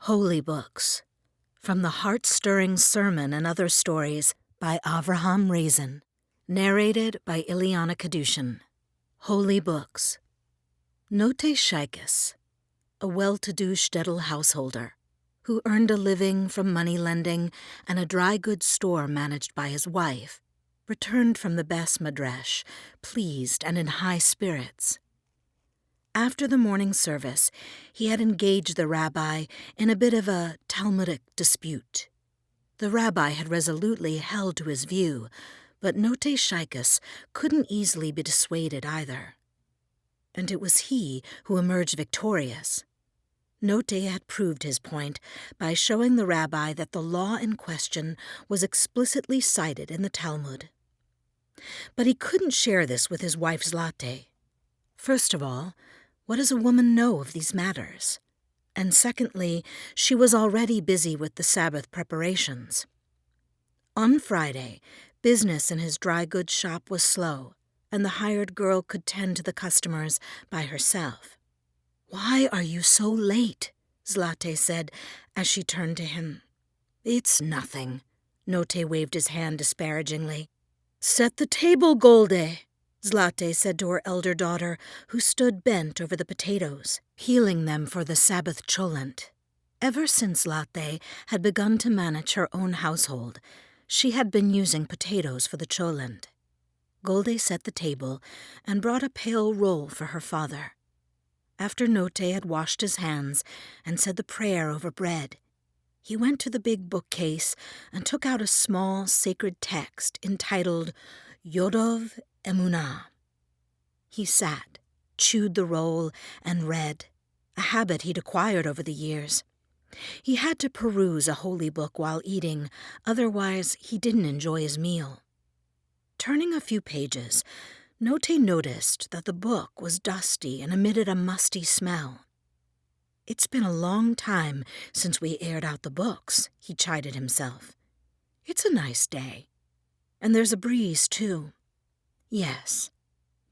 Holy Books, from the heart-stirring sermon and other stories by Avraham Reisen, narrated by Ilyana Kadushin. Holy Books. Note Shaikus, a well-to-do shtetl householder, who earned a living from money lending and a dry goods store managed by his wife, returned from the Bes Midrash, pleased and in high spirits. After the morning service, he had engaged the rabbi in a bit of a Talmudic dispute. The rabbi had resolutely held to his view, but Note Shaikus couldn't easily be dissuaded either. And it was he who emerged victorious. Note had proved his point by showing the rabbi that the law in question was explicitly cited in the Talmud. But he couldn't share this with his wife Zlate. First of all, what does a woman know of these matters? And secondly, she was already busy with the Sabbath preparations. On Friday, business in his dry goods shop was slow, and the hired girl could tend to the customers by herself. "Why are you so late?" Zlate said as she turned to him. "It's nothing." Note waved his hand disparagingly. "Set the table, Golde," Zlate said to her elder daughter, who stood bent over the potatoes, peeling them for the Sabbath cholent. Ever since Zlate had begun to manage her own household, she had been using potatoes for the cholent. Golde set the table and brought a pale roll for her father. After Note had washed his hands and said the prayer over bread, he went to the big bookcase and took out a small sacred text entitled Yodov Emunah. He sat, chewed the roll, and read, a habit he'd acquired over the years. He had to peruse a holy book while eating, otherwise he didn't enjoy his meal. Turning a few pages, Note noticed that the book was dusty and emitted a musty smell. "It's been a long time since we aired out the books," he chided himself. "It's a nice day. And there's a breeze, too. Yes,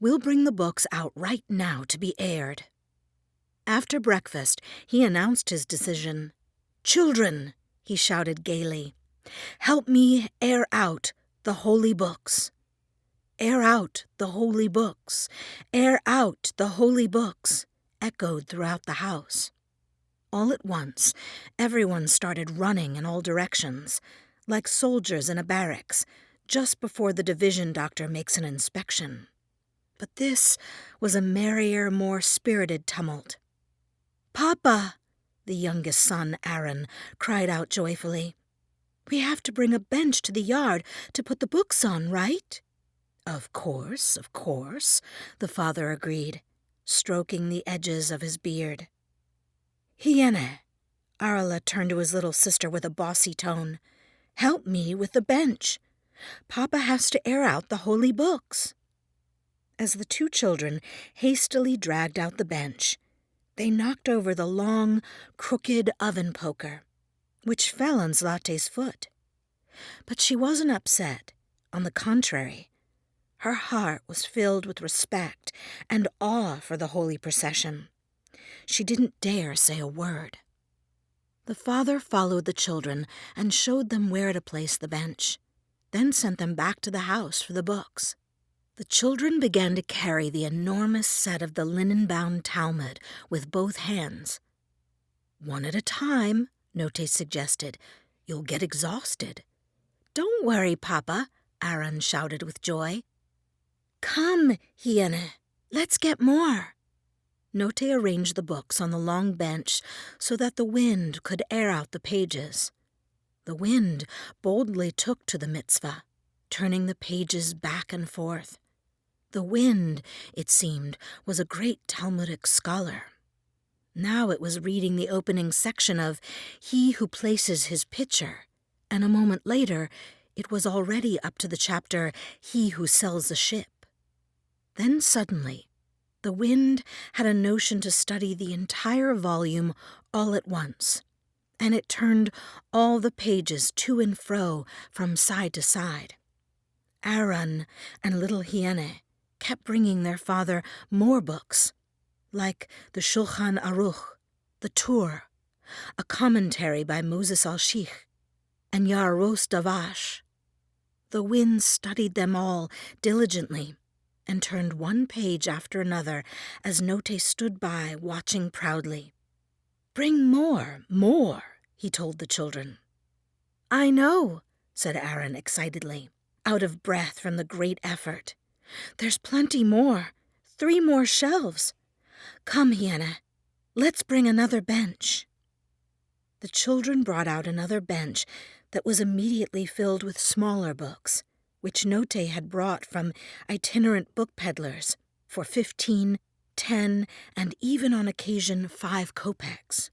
we'll bring the books out right now to be aired." After breakfast, he announced his decision. "Children," he shouted gaily, "help me air out the holy books. Air out the holy books. Air out the holy books," echoed throughout the house. All at once, everyone started running in all directions, like soldiers in a barracks, just before the division doctor makes an inspection. But this was a merrier, more spirited tumult. "Papa," the youngest son, Aaron, cried out joyfully, "we have to bring a bench to the yard to put the books on, right?" Of course," the father agreed, stroking the edges of his beard. "Hyene," Arla turned to his little sister with a bossy tone, "help me with the bench. Papa has to air out the holy books." As the two children hastily dragged out the bench, they knocked over the long, crooked oven poker, which fell on Zlate's foot. But she wasn't upset. On the contrary, her heart was filled with respect and awe for the holy procession. She didn't dare say a word. The father followed the children and showed them where to place the bench, then sent them back to the house for the books. The children began to carry the enormous set of the linen-bound Talmud with both hands. "One at a time," Note suggested. "You'll get exhausted." "Don't worry, Papa," Aaron shouted with joy. "Come, Hyene, let's get more." Note arranged the books on the long bench so that the wind could air out the pages. The wind boldly took to the mitzvah, turning the pages back and forth. The wind, it seemed, was a great Talmudic scholar. Now it was reading the opening section of He Who Places His Pitcher, and a moment later it was already up to the chapter He Who Sells a Ship. Then suddenly, the wind had a notion to study the entire volume all at once, and it turned all the pages to and fro from side to side. Aaron and little Hyene kept bringing their father more books, like the Shulchan Aruch, the Torah, a commentary by Moses al-Sheikh, and Yaros Davash. The wind studied them all diligently and turned one page after another as Note stood by, watching proudly. "Bring more, he told the children. "I know," said Aaron excitedly, out of breath from the great effort. "There's plenty more, 3 more shelves. Come, Ilyana, let's bring another bench." The children brought out another bench that was immediately filled with smaller books, which Note had brought from itinerant book peddlers for 15, 10, and even on occasion 5 kopecks.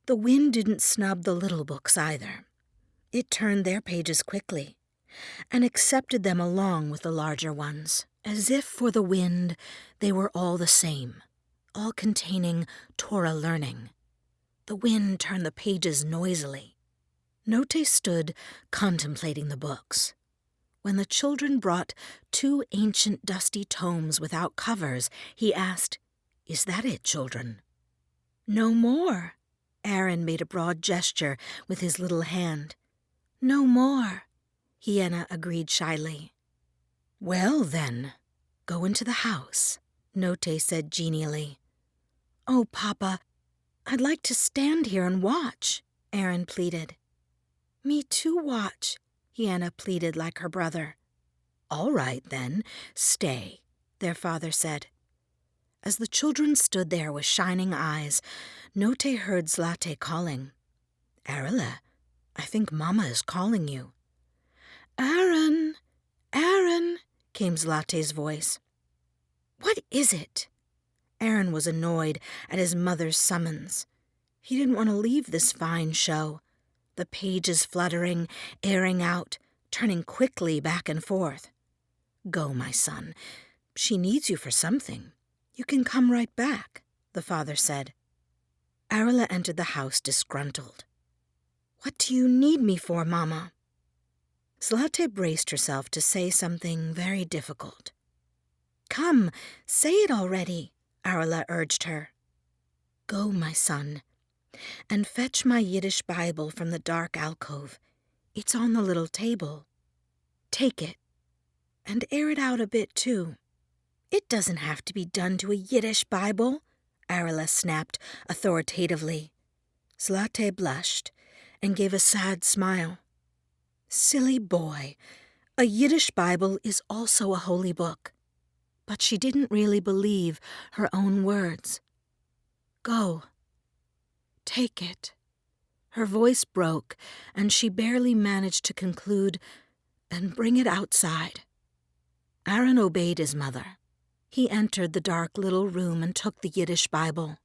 The wind didn't snub the little books either. It turned their pages quickly and accepted them along with the larger ones, as if for the wind they were all the same, all containing Torah learning. The wind turned the pages noisily. Note stood contemplating the books. When the children brought 2 ancient dusty tomes without covers, he asked, "Is that it, children?" "No more." Aaron made a broad gesture with his little hand. "No more," Ilyana agreed shyly. "Well, then, go into the house," Note said genially. "Oh, Papa, I'd like to stand here and watch," Aaron pleaded. "Me too watch," Ilyana pleaded like her brother. "All right, then, stay," their father said. As the children stood there with shining eyes, Note heard Zlate calling. "Arela, I think Mama is calling you." "Aaron, Aaron," came Zlate's voice. "What is it?" Aaron was annoyed at his mother's summons. He didn't want to leave this fine show, the pages fluttering, airing out, turning quickly back and forth. "Go, my son. She needs you for something. You can come right back," the father said. Arela entered the house disgruntled. "What do you need me for, Mama?" Zlate braced herself to say something very difficult. "Come, say it already," Arela urged her. "Go, my son, and fetch my Yiddish Bible from the dark alcove. It's on the little table. Take it, and air it out a bit, too." "It doesn't have to be done to a Yiddish Bible," Arela snapped authoritatively. Zlate blushed and gave a sad smile. "Silly boy, a Yiddish Bible is also a holy book." But she didn't really believe her own words. "Go. Take it." Her voice broke, and she barely managed to conclude, "and bring it outside." Aaron obeyed his mother. He entered the dark little room and took the Yiddish Bible.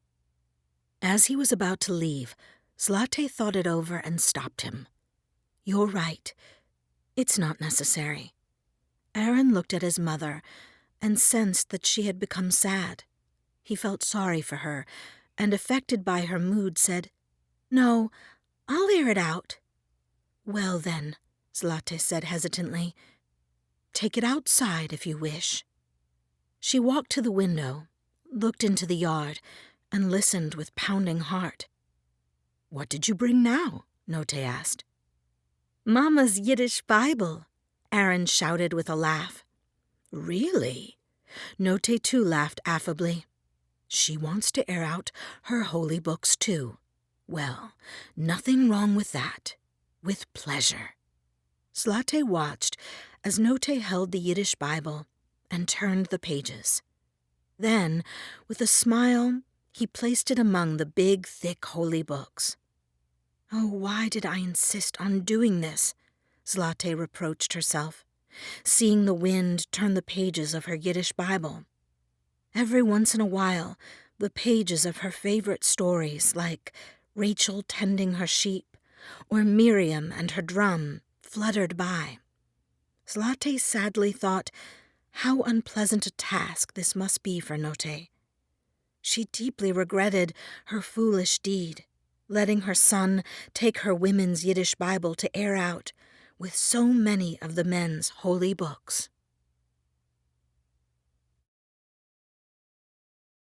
As he was about to leave, Zlate thought it over and stopped him. "You're right. It's not necessary." Aaron looked at his mother and sensed that she had become sad. He felt sorry for her, and affected by her mood, said, "No, I'll air it out." "Well, then," Zlate said hesitantly, "take it outside if you wish." She walked to the window, looked into the yard, and listened with pounding heart. "What did you bring now?" Note asked. "Mama's Yiddish Bible," Aaron shouted with a laugh. "Really?" Note too laughed affably. "She wants to air out her holy books too. Well, nothing wrong with that. With pleasure." Zlate watched as Note held the Yiddish Bible and turned the pages. Then, with a smile, he placed it among the big, thick holy books. "Oh, why did I insist on doing this?" Zlate reproached herself, seeing the wind turn the pages of her Yiddish Bible. Every once in a while, the pages of her favorite stories, like Rachel tending her sheep or Miriam and her drum, fluttered by. Zlate sadly thought how unpleasant a task this must be for Note. She deeply regretted her foolish deed, letting her son take her women's Yiddish Bible to air out with so many of the men's holy books.